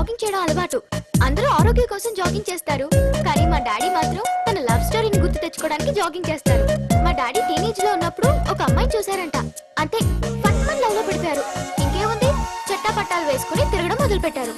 Jogging చేయడం అలవాటు. అందరూ ఆరోగ్యం కోసం జాగింగ్ చేస్తారు, కానీ మా డాడీ మాత్రం తన లవ్ స్టోరీని గుర్తు తెచ్చుకోవడానికి జాగింగ్ చేస్తారు. మా డాడీ టీనేజ్ లో ఉన్నప్పుడు ఒక అమ్మాయిని చూశారంట. అంతే, ఫట్ లవ్ లో పడిపోయారు. ఇంకేముంది, చట్టా పట్టాలు వేసుకుని తిరగడం మొదలు పెట్టారు.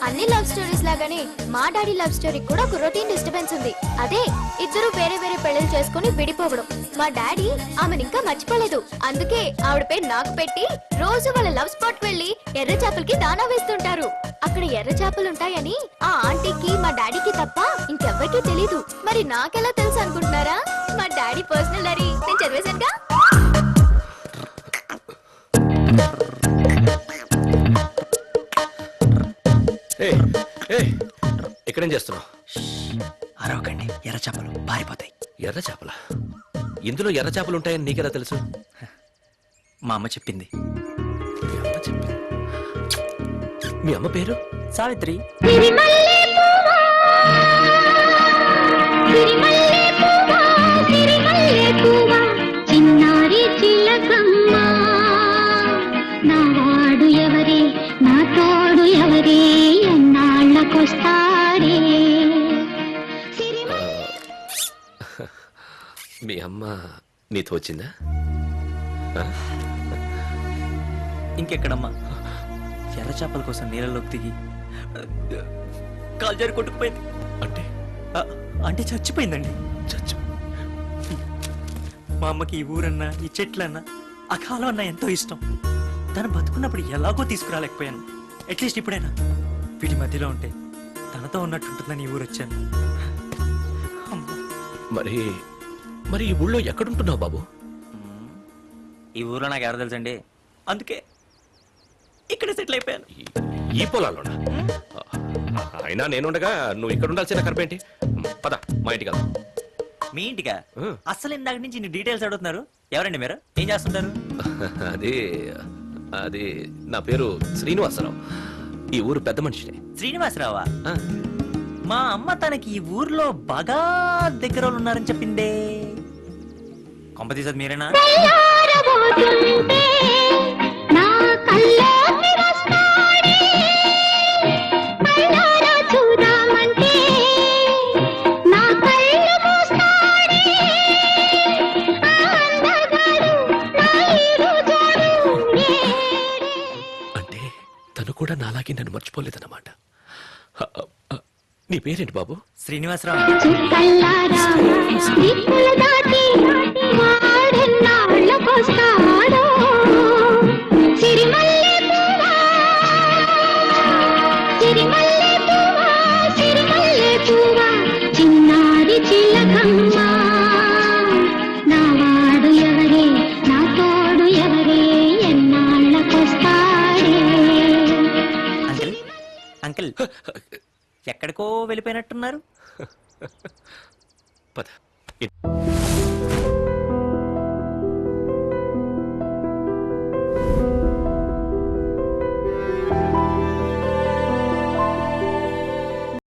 అన్ని లవ్ స్టోరీస్ లాగానే మా డాడీ లవ్ స్టోరీ కూడా ఒక రొటీన్ డిస్టర్బెన్స్ ఉంది. అదే ఇద్దరు వేరే వేరే పెళ్లిళ్ళు చేసుకుని విడిపోవడం. మా డాడీ ఆమెను ఇంకా మర్చిపోలేదు. అందుకే ఆవిడ పేరు నాకు పెట్టి రోజు వాళ్ళ లవ్ స్పాట్ వెళ్లి ఎర్ర చేపలకి దానా వేస్తుంటారు. అక్కడ ఎర్ర చేపలు ఉంటాయని ఆ ఆంటీకి మా డాడీకి తప్ప ఇంకెవ్వరికీ తెలీదు. మరి నాకెలా తెలుసు అనుకుంటున్నారా? మా డాడీ పర్సనల్ డైరీ నేను చదివేశానుగా. ఇక్కడేం చేస్తున్నావు? అరవకండి, ఎర్ర చేపలు పారిపోతాయి. ఎర్ర చేపల? ఇందులో ఎర్ర చేపలు ఉంటాయని నీకెలా తెలుసు? మా అమ్మ చెప్పింది. మీ అమ్మ పేరు? సావిత్రి. చిన్నారి చిలకమ్మ నావాడు ఎవరే, నా తోడు ఎవరే, ఎన్నాళ్ళకొస్తాడే. మీ అమ్మ నీతో వచ్చిందా? ఇంకెక్కడమ్మా, ఎర్ర చేపల కోసం నీళ్ళలోకి దిగి కాలు జారి కొట్టుకుపోయింది. అంటే అంటే చచ్చిపోయిందండి. చచ్చు. మా అమ్మకి ఈ ఊరన్నా, ఈ చెట్లన్నా, ఆ కాలం అన్నా ఎంతో ఇష్టం. తను బతుకున్నప్పుడు ఎలాగో తీసుకురాలేకపోయాను. అట్లీస్ట్ ఇప్పుడైనా వీటి మధ్యలో ఉంటే తనతో ఉన్నట్టుంటుందని ఈ ఊరు వచ్చాను. మరి మరి ఈ ఊళ్ళో ఎక్కడుంటున్నావు బాబు? ఈ ఊర్లో నాకు ఎవరు తెలుసండి, అందుకే ఇక్కడ సెటిల్ అయిపోయాను. ఈ పొలాల్లోనా? అయినా నేనుండగా నువ్వు ఇక్కడ ఉండాల్సిన కర్పేంటి? పద మా ఇంటికి వెళ్దాం. మీ ఇంటికా? అసలు ఇందాక నుంచి ఇన్ని డీటెయిల్స్ అడుగుతున్నారు. ఎవరండి మీరు? ఏం చేస్తుంటారు? అది అది నా పేరు శ్రీనివాసరావు. ఈ ఊరు పెద్ద మనిషినే. శ్రీనివాసరావా? మా అమ్మ తనకి ఈ ఊర్లో బాగా దగ్గర వాళ్ళు ఉన్నారని చెప్పిందే. కొంప తీసేది మీరేనా? అంటే తను కూడా నాలాగే నన్ను మర్చిపోలేదన్నమాట. నీ పేరేంటి బాబు? శ్రీనివాసరావు. చిన్నారి చిలకమ్మ నావాడు ఎవరే, నా తోడు ఎవరే, ఎన్నాళ్ళకొస్తాడే. అంకుల్ అంకుల్ ఎక్కడికో వెళ్ళిపోయినట్టున్నారు. పద.